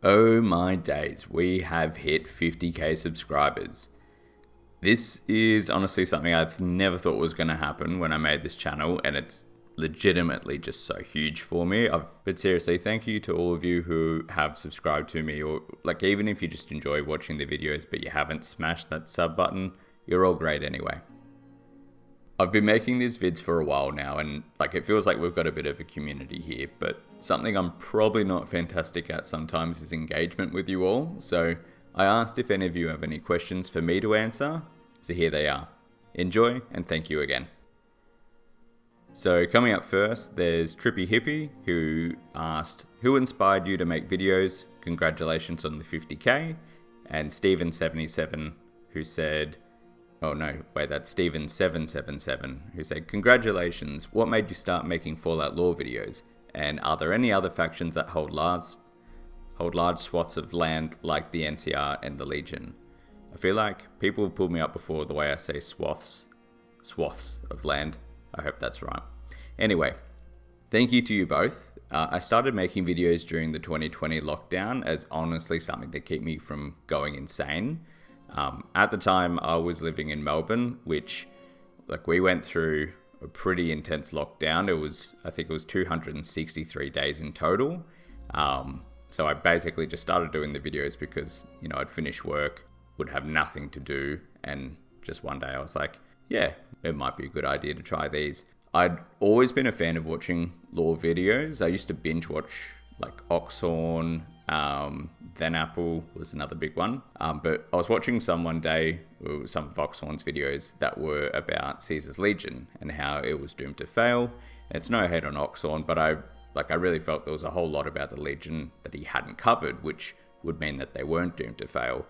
Oh my days, we have hit 50k subscribers. This is honestly something I've never thought was going to happen when I made this channel, and it's legitimately just so huge for me. But seriously, thank you to all of you who have subscribed to me, or like even if you just enjoy watching the videos but you haven't smashed that sub button, you're all great anyway. I've been making these vids for a while now, and like it feels like we've got a bit of a community here, but something I'm probably not fantastic at sometimes is engagement with you all. So I asked if any of you have any questions for me to answer, so here they are. Enjoy, and thank you again. So coming up first, there's Trippy Hippie, who asked, who inspired you to make videos? Congratulations on the 50k. And Steven77, who said, oh no, wait, that's Steven777, who said, congratulations, what made you start making Fallout lore videos? And are there any other factions that hold large swaths of land like the NCR and the Legion? I feel like people have pulled me up before the way I say swaths of land. I hope that's right. Anyway, thank you to you both. I started making videos during the 2020 lockdown as honestly something to keep me from going insane. At the time, I was living in Melbourne, which, like, we went through a pretty intense lockdown. I think it was 263 days in total. So I basically just started doing the videos because, you know, I'd finish work, would have nothing to do, and just one day I was like, yeah, it might be a good idea to try these. I'd always been a fan of watching lore videos. I used to binge watch like Oxhorn, then Apple was another big one. But I was watching some one day, some of Oxhorn's videos that were about Caesar's Legion and how it was doomed to fail. And it's no hate on Oxhorn, but I really felt there was a whole lot about the Legion that he hadn't covered, which would mean that they weren't doomed to fail.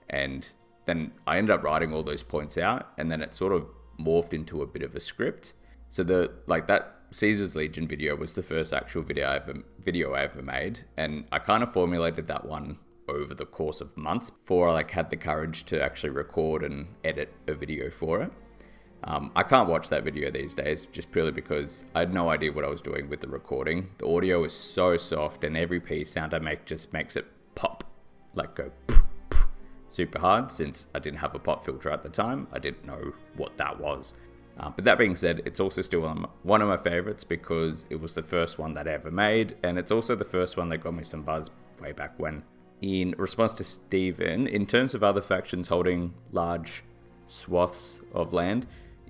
And then I ended up writing all those points out, and then it sort of morphed into a bit of a script. So that Caesar's Legion video was the first actual video I ever made, and I kind of formulated that one over the course of months before I had the courage to actually record and edit a video for it. I can't watch that video these days just purely because I had no idea what I was doing with the recording. The audio is so soft, and every P sound I make just makes it pop, like go super hard. Since I didn't have a pop filter at the time, I didn't know what that was. But that being said, it's also still one of my favorites because it was the first one that I ever made, and it's also the first one that got me some buzz way back when. In response to Steven, in terms of other factions holding large swaths of land,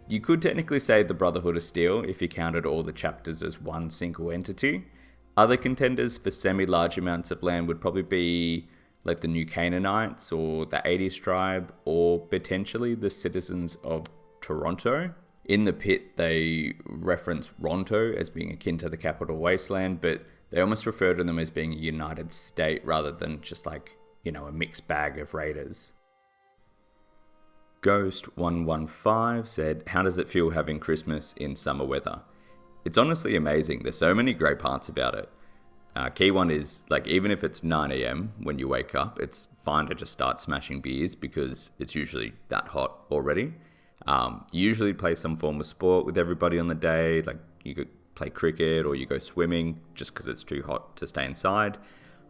you could technically say the Brotherhood of Steel if you counted all the chapters as one single entity. Other contenders for semi-large amounts of land would probably be like the New Canaanites or the 80s tribe, or potentially the citizens of Toronto. In the pit, they reference Ronto as being akin to the Capital Wasteland, but they almost refer to them as being a united state rather than just like, you know, a mixed bag of raiders. Ghost115 said, how does it feel having Christmas in summer weather? It's honestly amazing. There's so many great parts about it. Key one is, like, even if it's 9 a.m. when you wake up, it's fine to just start smashing beers because it's usually that hot already. You usually play some form of sport with everybody on the day, like you could play cricket or you go swimming just because it's too hot to stay inside.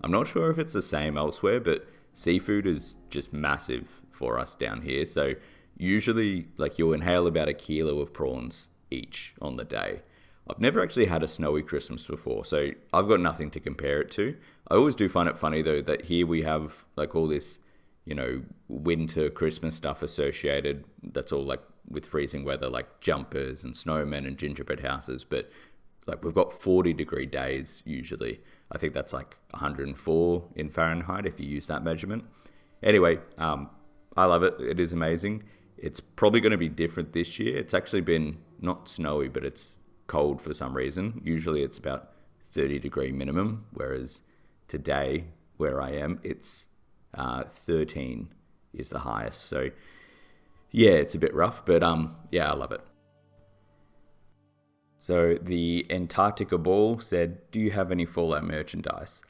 I'm not sure if it's the same elsewhere, but seafood is just massive for us down here. So usually, like, you'll inhale about 1 kilo of prawns each on the day. I've never actually had a snowy Christmas before, so I've got nothing to compare it to. I always do find it funny though that here we have like all this, you know, winter Christmas stuff associated. That's all like with freezing weather, like jumpers and snowmen and gingerbread houses. But like we've got 40-degree days usually. I think that's like 104 in Fahrenheit if you use that measurement. Anyway, I love it. It is amazing. It's probably going to be different this year. It's actually been not snowy, but it's cold for some reason. Usually it's about 30-degree minimum, whereas today where I am, it's 13 is the highest. So yeah, it's a bit rough, but yeah, I love it. So the Antarctica Ball said, do you have any Fallout merchandise?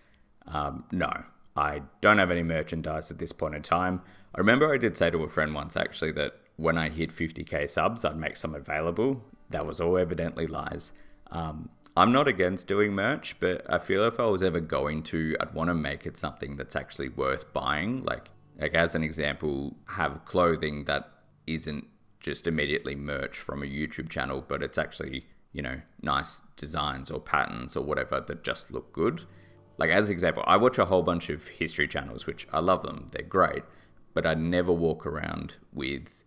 No, I don't have any merchandise at this point in time. I remember I did say to a friend once actually that when I hit 50k subs, I'd make some available. That was all evidently lies. I'm not against doing merch, but I feel if I was ever going to, I'd want to make it something that's actually worth buying. Like as an example, have clothing that isn't just immediately merch from a YouTube channel, but it's actually, nice designs or patterns or whatever that just look good. Like as an example, I watch a whole bunch of history channels, which I love them. They're great, but I never walk around with,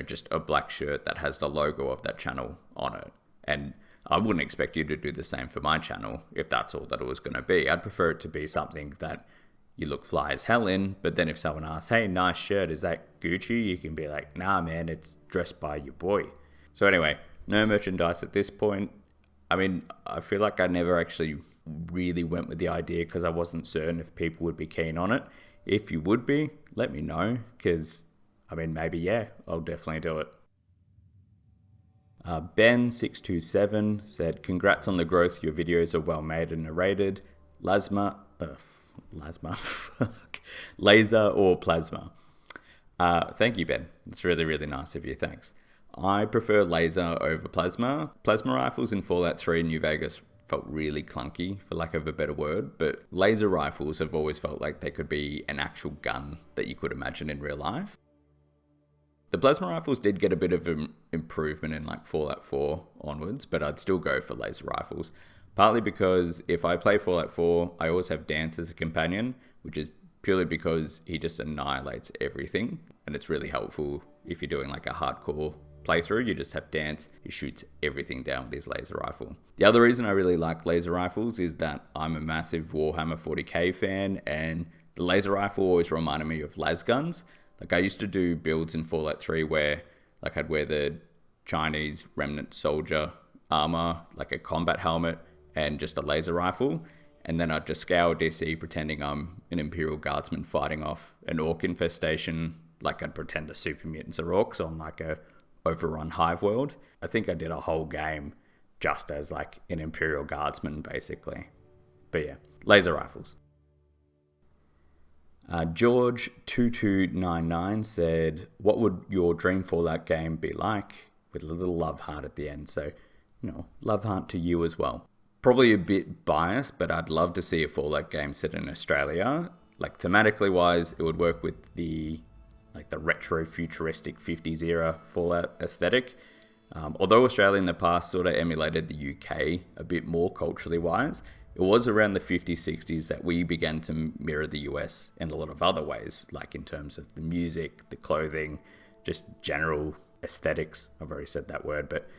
just a black shirt that has the logo of that channel on it. And I wouldn't expect you to do the same for my channel if that's all that it was going to be. I'd prefer it to be something that you look fly as hell in, but then if someone asks, hey, nice shirt, is that Gucci? You can be like, nah, man, it's dressed by your boy. So anyway, no merchandise at this point. I mean, I feel like I never actually really went with the idea because I wasn't certain if people would be keen on it. If you would be, let me know, because, maybe, yeah, I'll definitely do it. Ben627 said, congrats on the growth. Your videos are well made and narrated. Laser or plasma. Thank you, Ben. It's really, really nice of you. Thanks. I prefer laser over plasma. Plasma rifles in Fallout 3 and New Vegas felt really clunky, for lack of a better word, but laser rifles have always felt like they could be an actual gun that you could imagine in real life. The plasma rifles did get a bit of an improvement in like Fallout 4 onwards, but I'd still go for laser rifles. Partly because if I play Fallout 4, I always have Dance as a companion, which is purely because he just annihilates everything. And it's really helpful if you're doing like a hardcore playthrough. You just have Dance, he shoots everything down with his laser rifle. The other reason I really like laser rifles is that I'm a massive Warhammer 40k fan, and the laser rifle always reminded me of las guns. Like I used to do builds in Fallout 3 where like I'd wear the Chinese remnant soldier armor, like a combat helmet and just a laser rifle. And then I'd just scour DC pretending I'm an Imperial Guardsman fighting off an orc infestation. Like I'd pretend the super mutants are orcs on like a overrun hive world. I think I did a whole game just as like an Imperial Guardsman basically. But yeah, laser rifles. George2299 said, what would your dream Fallout game be like? With a little love heart at the end. So, love heart to you as well. Probably a bit biased, but I'd love to see a Fallout game set in Australia. Like thematically wise, it would work with the retro futuristic 50s era Fallout aesthetic. Although Australia in the past sort of emulated the UK a bit more culturally wise, it was around the 50s, 60s that we began to mirror the US in a lot of other ways, like in terms of the music, the clothing, just general aesthetics. I've already said that word, but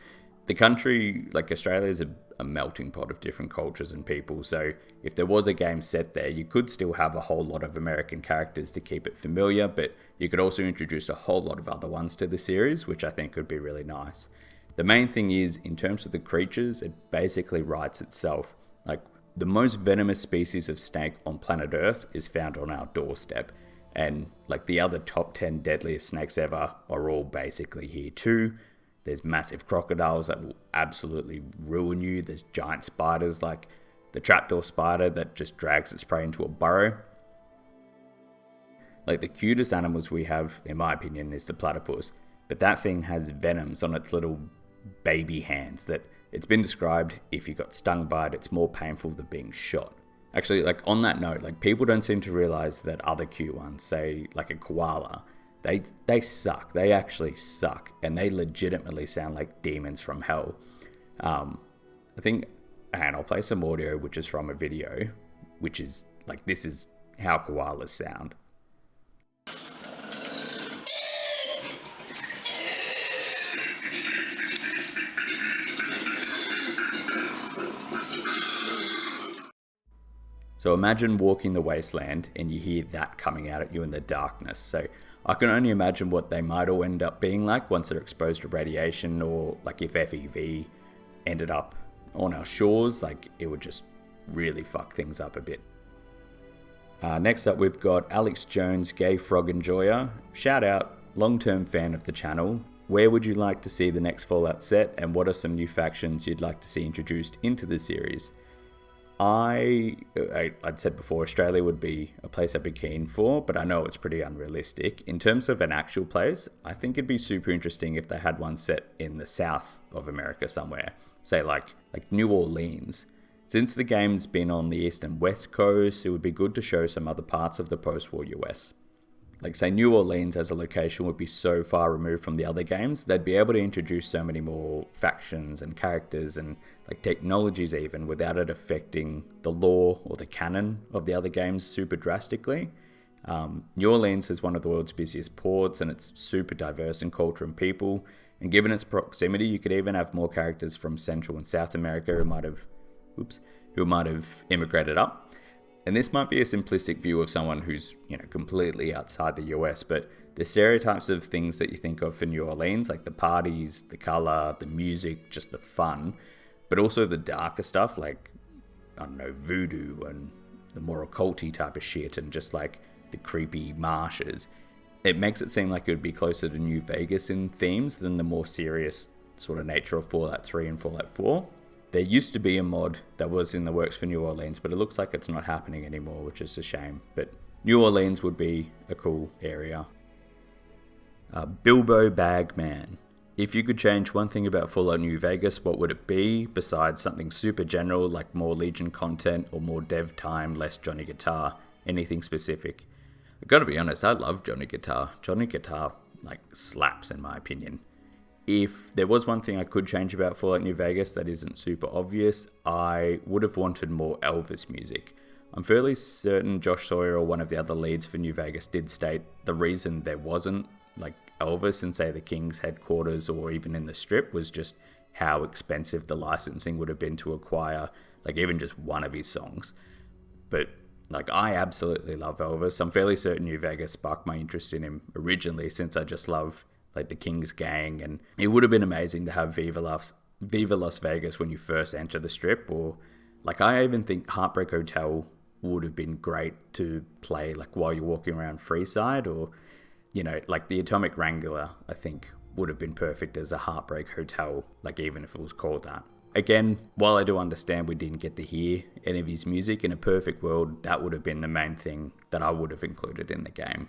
the country, like Australia, is a melting pot of different cultures and people. So if there was a game set there, you could still have a whole lot of American characters to keep it familiar, but you could also introduce a whole lot of other ones to the series, which I think would be really nice. The main thing is, in terms of the creatures, it basically writes itself. Like, the most venomous species of snake on planet Earth is found on our doorstep. And like the other top 10 deadliest snakes ever are all basically here too. There's massive crocodiles that will absolutely ruin you. There's giant spiders like the trapdoor spider that just drags its prey into a burrow. Like the cutest animals we have, in my opinion, is the platypus. But that thing has venoms on its little baby hands that it's been described if you got stung by it, it's more painful than being shot. Actually, like on that note, like people don't seem to realize that other cute ones, say like a koala, they suck. They actually suck. And they legitimately sound like demons from hell. I think, and I'll play some audio, which is from a video, which is like, this is how koalas sound. So imagine walking the wasteland and you hear that coming out at you in the darkness. So I can only imagine what they might all end up being like once they're exposed to radiation, or like if FEV ended up on our shores, like it would just really fuck things up a bit. Next up, we've got Alex Jones, Gay Frog Enjoyer. Shout out, long-term fan of the channel. Where would you like to see the next Fallout set, and what are some new factions you'd like to see introduced into the series? I'd said before, Australia would be a place I'd be keen for, but I know it's pretty unrealistic. In terms of an actual place, I think it'd be super interesting if they had one set in the south of America somewhere. say like New Orleans. Since the game's been on the east and west coast, it would be good to show some other parts of the post-war US. Like say New Orleans as a location would be so far removed from the other games, they'd be able to introduce so many more factions and characters and like technologies even without it affecting the lore or the canon of the other games super drastically. New Orleans is one of the world's busiest ports and it's super diverse in culture and people. And given its proximity, you could even have more characters from Central and South America who might have immigrated up. And this might be a simplistic view of someone who's, completely outside the US, but the stereotypes of things that you think of for New Orleans, like the parties, the color, the music, just the fun, but also the darker stuff like, voodoo and the more occulty type of shit and just like the creepy marshes. It makes it seem like it would be closer to New Vegas in themes than the more serious sort of nature of Fallout 3 and Fallout 4. There used to be a mod that was in the works for New Orleans, but it looks like it's not happening anymore, which is a shame. But New Orleans would be a cool area. Bilbo Bagman. If you could change one thing about Fallout New Vegas, what would it be, besides something super general like more Legion content or more dev time, less Johnny Guitar? Anything specific? I've got to be honest, I love Johnny Guitar. Johnny Guitar, slaps in my opinion. If there was one thing I could change about Fallout New Vegas that isn't super obvious, I would have wanted more Elvis music. I'm fairly certain Josh Sawyer or one of the other leads for New Vegas did state the reason there wasn't Elvis in, say, the King's headquarters or even in the Strip was just how expensive the licensing would have been to acquire, even just one of his songs. But, I absolutely love Elvis. I'm fairly certain New Vegas sparked my interest in him originally since I just loved the King's Gang, and it would have been amazing to have Viva Las Vegas when you first enter the Strip, or I even think Heartbreak Hotel would have been great to play while you're walking around Freeside, or the Atomic Wrangler I think would have been perfect as a Heartbreak Hotel, even if it was called that. Again, while I do understand we didn't get to hear any of his music, in a perfect world that would have been the main thing that I would have included in the game.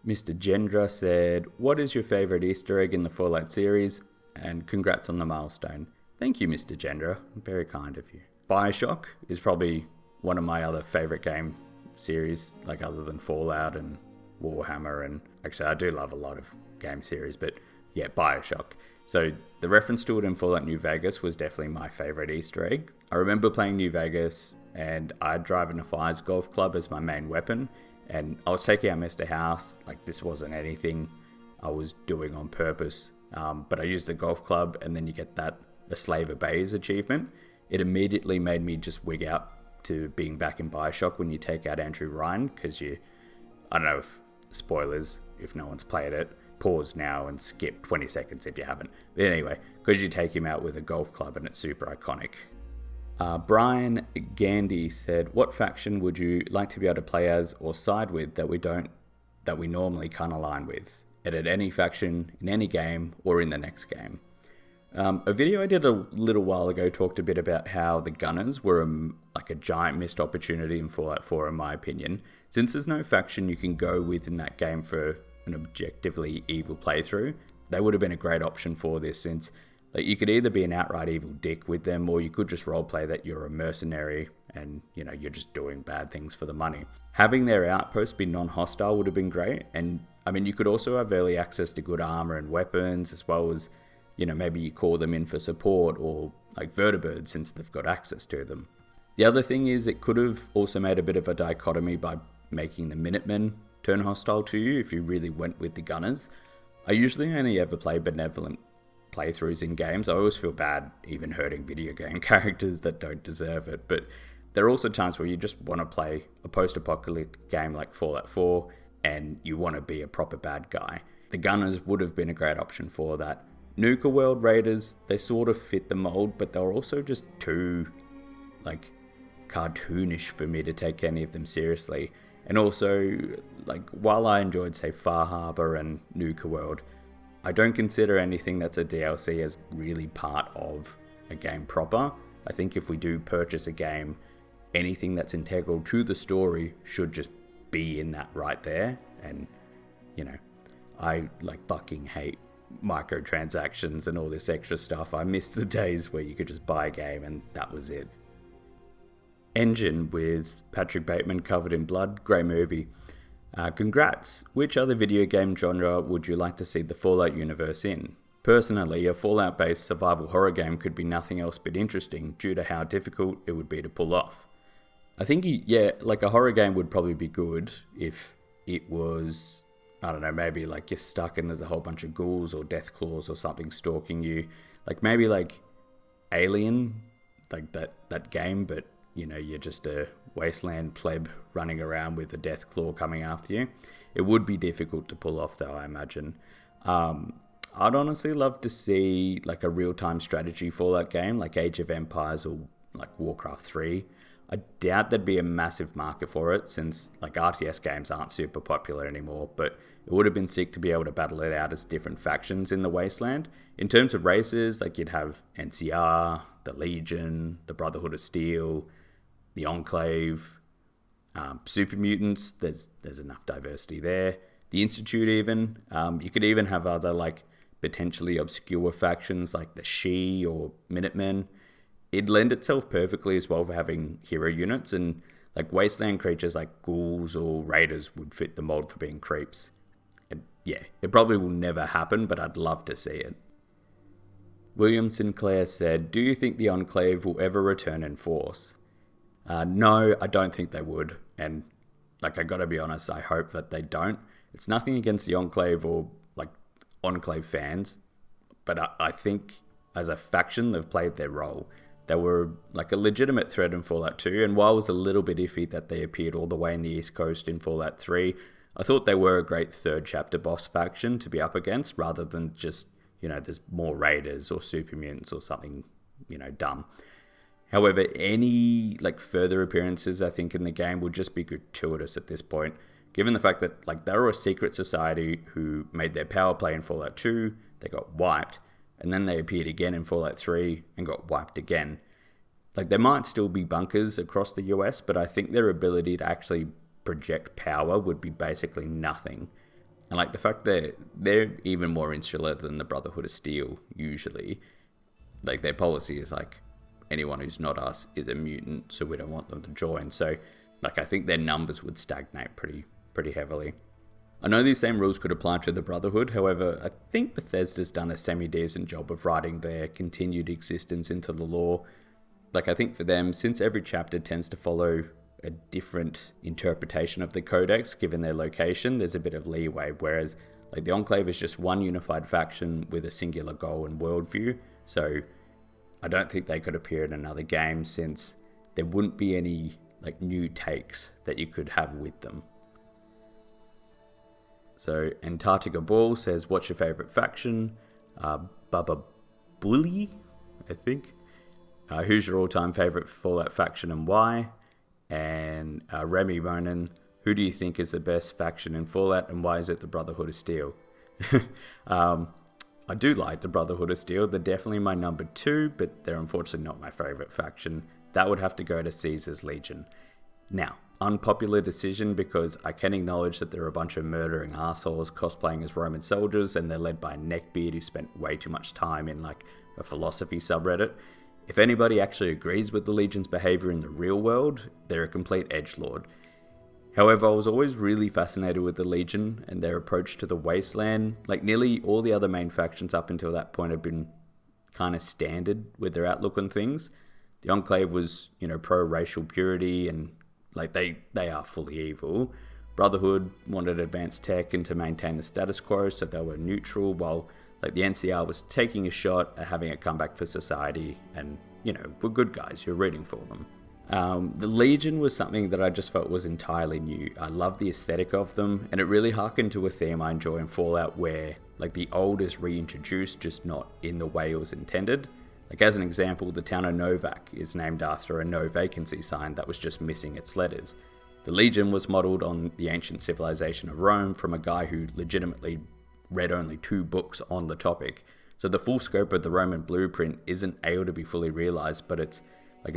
Mr. Gendra said, what is your favourite Easter egg in the Fallout series? And congrats on the milestone. Thank you, Mr. Gendra. Very kind of you. BioShock is probably one of my other favourite game series, other than Fallout and Warhammer. And actually, I do love a lot of game series, but yeah, BioShock. So the reference to it in Fallout New Vegas was definitely my favourite Easter egg. I remember playing New Vegas and I'd drive a Fires golf club as my main weapon. And I was taking out Mr. House, this wasn't anything I was doing on purpose. But I used the golf club and then you get the Slave Obeys achievement. It immediately made me just wig out to being back in BioShock when you take out Andrew Ryan, because I don't know if, spoilers, if no one's played it, pause now and skip 20 seconds if you haven't. But anyway, because you take him out with a golf club and it's super iconic. Brian Gandy said, what faction would you like to be able to play as or side with that we normally can't align with? Edit any faction in any game or in the next game. A video I did a little while ago talked a bit about how the Gunners were a giant missed opportunity in Fallout 4 in my opinion. Since there's no faction you can go with in that game for an objectively evil playthrough, they would have been a great option for this, since you could either be an outright evil dick with them, or you could just roleplay that you're a mercenary and, you're just doing bad things for the money. Having their outpost be non-hostile would have been great. And, you could also have early access to good armor and weapons, as well as, maybe you call them in for support, or vertibirds since they've got access to them. The other thing is it could have also made a bit of a dichotomy by making the Minutemen turn hostile to you if you really went with the Gunners. I usually only ever play benevolent playthroughs in games. I always feel bad even hurting video game characters that don't deserve it, but there are also times where you just want to play a post-apocalyptic game like Fallout 4 and you want to be a proper bad guy. The Gunners would have been a great option for that. Nuka World Raiders, they sort of fit the mold, but they're also just too cartoonish for me to take any of them seriously. And also, while I enjoyed, say, Far Harbor and Nuka World, I don't consider anything that's a DLC as really part of a game proper. I think if we do purchase a game, anything that's integral to the story should just be in that right there. And, I fucking hate microtransactions and all this extra stuff. I miss the days where you could just buy a game and that was it. Engine with Patrick Bateman covered in blood. Great movie. Congrats. Which other video game genre would you like to see the Fallout universe in? Personally, a Fallout-based survival horror game could be nothing else but interesting due to how difficult it would be to pull off. I think, like a horror game would probably be good if it was, I don't know, maybe like you're stuck and there's a whole bunch of ghouls or death claws or something stalking you. Like maybe like Alien, like that game, but you know, you're just a wasteland pleb running around with a death claw coming after you. It would be difficult to pull off though, I imagine. I'd honestly love to see like a real-time strategy Fallout game like Age of Empires or like Warcraft 3. I doubt there'd be a massive market for it since like RTS games aren't super popular anymore, but it would have been sick to be able to battle it out as different factions in the Wasteland. In terms of races, like you'd have NCR, the Legion, the Brotherhood of Steel, the Enclave, super mutants, there's enough diversity there. The Institute even, you could even have other like potentially obscure factions like the She or Minutemen. It'd lend itself perfectly as well for having hero units, and like wasteland creatures like ghouls or raiders would fit the mold for being creeps. And yeah, it probably will never happen, but I'd love to see it. William Sinclair said, do you think the Enclave will ever return in force? No, I don't think they would. And like, I gotta be honest, I hope that they don't. It's nothing against the Enclave or like Enclave fans, but I think as a faction, they've played their role. They were like a legitimate threat in Fallout 2, and while I was a little bit iffy that they appeared all the way in the East Coast in Fallout 3, I thought they were a great third chapter boss faction to be up against, rather than just, you know, there's more raiders or super mutants or something, you know, dumb. However, any like further appearances I think in the game would just be gratuitous at this point, given the fact that like they were a secret society who made their power play in Fallout 2, they got wiped, and then they appeared again in Fallout 3 and got wiped again. Like there might still be bunkers across the US, but I think their ability to actually project power would be basically nothing. And like the fact that they're even more insular than the Brotherhood of Steel usually. Like their policy is like, anyone who's not us is a mutant, so we don't want them to join. So like I think their numbers would stagnate pretty heavily. I know these same rules could apply to the Brotherhood, however, I think Bethesda's done a semi-decent job of writing their continued existence into the lore. Like I think for them, since every chapter tends to follow a different interpretation of the Codex given their location, there's a bit of leeway, whereas like the Enclave is just one unified faction with a singular goal and worldview, so I don't think they could appear in another game since there wouldn't be any like new takes that you could have with them. So Antarctica Ball says, what's your favourite faction? Baba Bully, I think. Who's your all-time favourite Fallout faction and why? And Remy Monin, who do you think is the best faction in Fallout and why is it the Brotherhood of Steel? I do like the Brotherhood of Steel. They're definitely my number 2, but they're unfortunately not my favourite faction. That would have to go to Caesar's Legion. Now, unpopular decision because I can acknowledge that there are a bunch of murdering assholes cosplaying as Roman soldiers and they're led by a neckbeard who spent way too much time in like a philosophy subreddit. If anybody actually agrees with the Legion's behaviour in the real world, they're a complete edgelord. However, I was always really fascinated with the Legion and their approach to the Wasteland. Like nearly all the other main factions up until that point have been kind of standard with their outlook on things. The Enclave was, you know, pro-racial purity and like they are fully evil. Brotherhood wanted advanced tech and to maintain the status quo, so they were neutral, while like the NCR was taking a shot at having a comeback for society and, you know, were good guys, you're rooting for them. The Legion was something that I just felt was entirely new. I love the aesthetic of them, and it really harkened to a theme I enjoy in Fallout where like the old is reintroduced, just not in the way it was intended. Like as an example, the town of Novak is named after a no vacancy sign that was just missing its letters. The Legion was modelled on the ancient civilization of Rome from a guy who legitimately read only 2 books on the topic. So the full scope of the Roman blueprint isn't able to be fully realised, but it's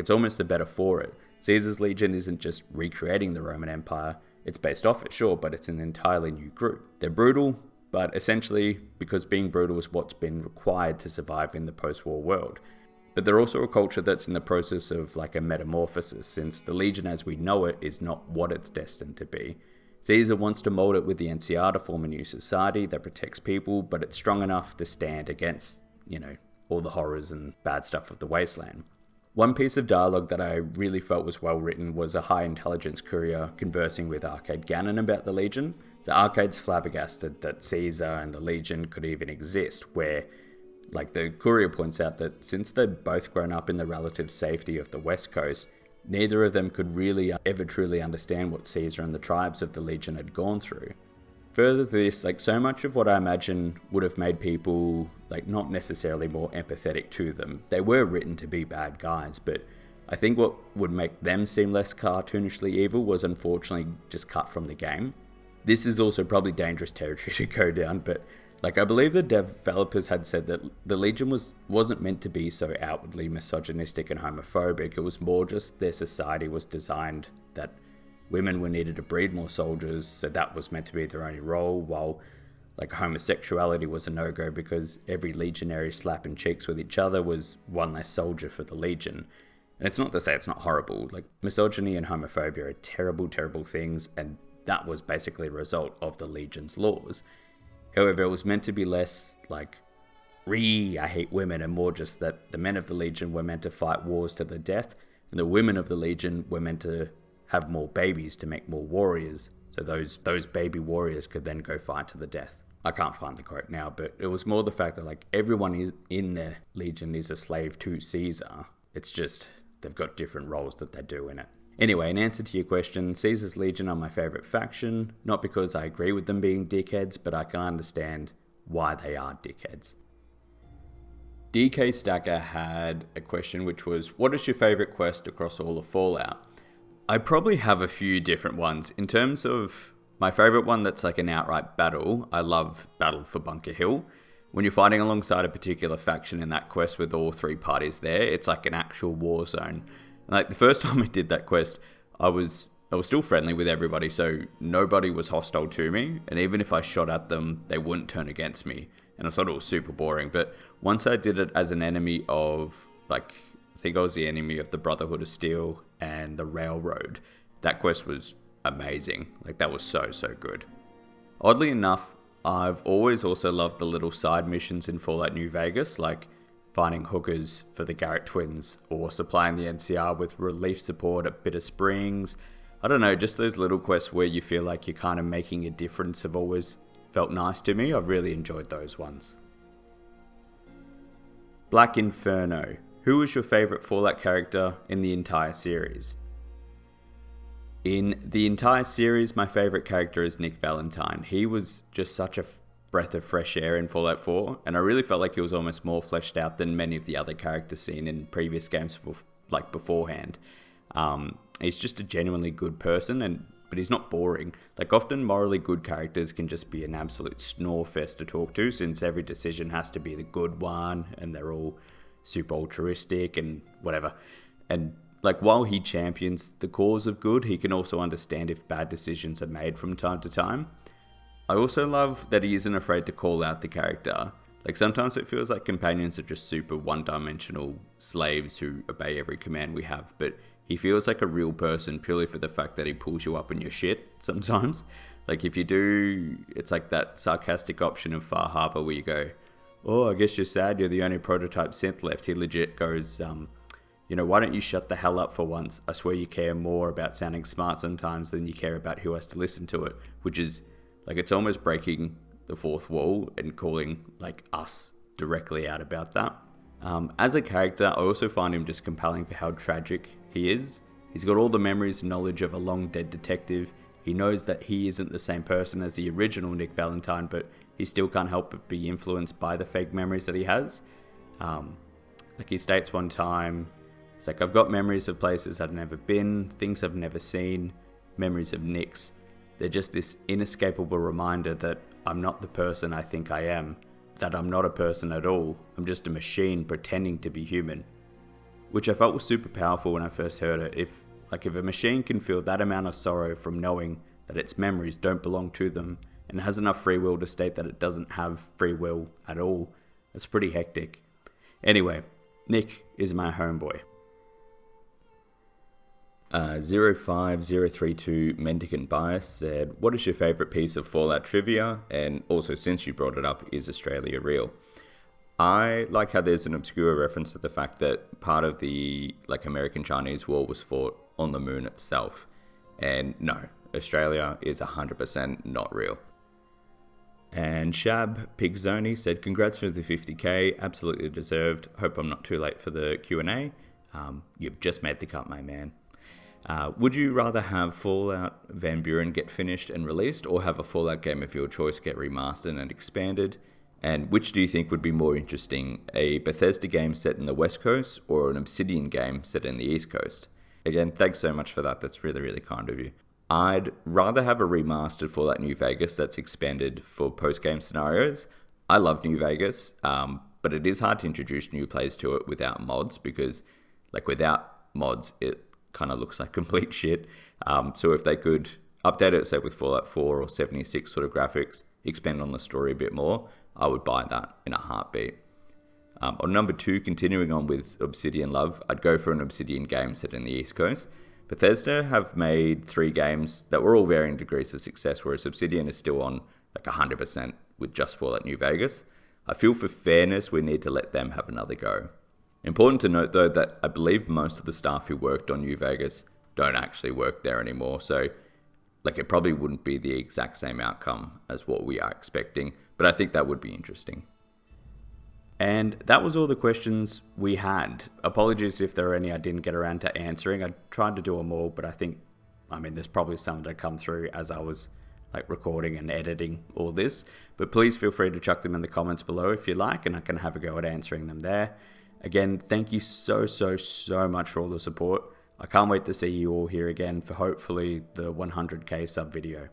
almost a better for it. Caesar's Legion isn't just recreating the Roman Empire. It's based off it, sure, but it's an entirely new group. They're brutal, but essentially because being brutal is what's been required to survive in the post-war world. But they're also a culture that's in the process of like a metamorphosis, since the Legion as we know it is not what it's destined to be. Caesar wants to mold it with the NCR to form a new society that protects people, but it's strong enough to stand against, all the horrors and bad stuff of the wasteland. One piece of dialogue that I really felt was well written was a high intelligence courier conversing with Arcade Gannon about the Legion. So Arcade's flabbergasted that Caesar and the Legion could even exist, where the courier points out that since they'd both grown up in the relative safety of the West Coast, neither of them could really ever truly understand what Caesar and the tribes of the Legion had gone through. Further to this, so much of what I imagine would have made people, not necessarily more empathetic to them. They were written to be bad guys, but I think what would make them seem less cartoonishly evil was unfortunately just cut from the game. This is also probably dangerous territory to go down, but I believe the developers had said that the Legion wasn't meant to be so outwardly misogynistic and homophobic. It was more just their society was designed that women were needed to breed more soldiers, so that was meant to be their only role, while homosexuality was a no-go because every legionary slapping cheeks with each other was one less soldier for the Legion. And it's not to say it's not horrible. Misogyny and homophobia are terrible, terrible things, and that was basically a result of the Legion's laws. However, it was meant to be less I hate women, and more just that the men of the Legion were meant to fight wars to the death, and the women of the Legion were meant to have more babies to make more warriors, so those baby warriors could then go fight to the death. I can't find the quote now, but it was more the fact that everyone in the Legion is a slave to Caesar. It's just they've got different roles that they do in it. Anyway, in answer to your question, Caesar's Legion are my favourite faction, not because I agree with them being dickheads, but I can understand why they are dickheads. DK Stacker had a question which was, what is your favourite quest across all of Fallout? I probably have a few different ones. In terms of my favourite one that's an outright battle, I love Battle for Bunker Hill. When you're fighting alongside a particular faction in that quest with all three parties there, it's an actual war zone. The first time I did that quest, I was still friendly with everybody, so nobody was hostile to me, and even if I shot at them, they wouldn't turn against me, and I thought it was super boring. But once I did it as an enemy of, I think I was the enemy of the Brotherhood of Steel and the Railroad, that quest was amazing. That was so good. Oddly enough, I've always also loved the little side missions in Fallout New Vegas, finding hookers for the Garrett twins, or supplying the NCR with relief support at Bitter Springs. I don't know, just those little quests where you feel like you're kind of making a difference have always felt nice to me. I've really enjoyed those ones. Black Inferno. Who was your favourite Fallout character in the entire series? In the entire series, my favourite character is Nick Valentine. He was just such a breath of fresh air in Fallout 4, and I really felt like he was almost more fleshed out than many of the other characters seen in previous games beforehand. He's just a genuinely good person, but he's not boring. Often morally good characters can just be an absolute snore fest to talk to, since every decision has to be the good one, and they're all super altruistic and whatever. And while he champions the cause of good, he can also understand if bad decisions are made from time to time. I also love that he isn't afraid to call out the character. Sometimes it feels like companions are just super one-dimensional slaves who obey every command we have, but he feels like a real person purely for the fact that he pulls you up in your shit sometimes. If you do, it's that sarcastic option of Far Harbor where you go, oh, I guess you're sad you're the only prototype synth left. He legit goes, why don't you shut the hell up for once? I swear you care more about sounding smart sometimes than you care about who has to listen to it, which is it's almost breaking the fourth wall and calling us directly out about that. As a character, I also find him just compelling for how tragic he is. He's got all the memories and knowledge of a long dead detective. He knows that he isn't the same person as the original Nick Valentine, but he still can't help but be influenced by the fake memories that he has. He states one time, it's I've got memories of places I've never been, things I've never seen, memories of Nicks. They're just this inescapable reminder that I'm not the person I think I am, that I'm not a person at all. I'm just a machine pretending to be human. Which I felt was super powerful when I first heard it. If a machine can feel that amount of sorrow from knowing that its memories don't belong to them, and has enough free will to state that it doesn't have free will at all. That's pretty hectic. Anyway, Nick is my homeboy. 05032 Mendicant Bias said, what is your favourite piece of Fallout trivia? And also, since you brought it up, is Australia real? I like how there's an obscure reference to the fact that part of the American-Chinese War was fought on the moon itself. And no, Australia is 100% not real. And Shab Pigzoni said, congrats for the 50k, absolutely deserved. Hope I'm not too late for the Q&A. You've just made the cut, my man. Would you rather have Fallout Van Buren get finished and released, or have a Fallout game of your choice get remastered and expanded? And which do you think would be more interesting, a Bethesda game set in the West Coast or an Obsidian game set in the East Coast? Again, thanks so much for that. That's really, really kind of you. I'd rather have a remastered Fallout New Vegas that's expanded for post-game scenarios. I love New Vegas, but it is hard to introduce new players to it without mods, because without mods, it kind of looks like complete shit. So if they could update it, say with Fallout 4 or 76 sort of graphics, expand on the story a bit more, I would buy that in a heartbeat. On number 2, continuing on with Obsidian love, I'd go for an Obsidian game set in the East Coast. Bethesda have made 3 games that were all varying degrees of success, whereas Obsidian is still on 100% with just Fallout New Vegas. I feel for fairness, we need to let them have another go. Important to note though that I believe most of the staff who worked on New Vegas don't actually work there anymore, so it probably wouldn't be the exact same outcome as what we are expecting, but I think that would be interesting. And that was all the questions we had. Apologies if there are any I didn't get around to answering. I tried to do them all, but there's probably some that come through as I was recording and editing all this. But please feel free to chuck them in the comments below if you like, and I can have a go at answering them there. Again, thank you so much for all the support. I can't wait to see you all here again for hopefully the 100k sub video.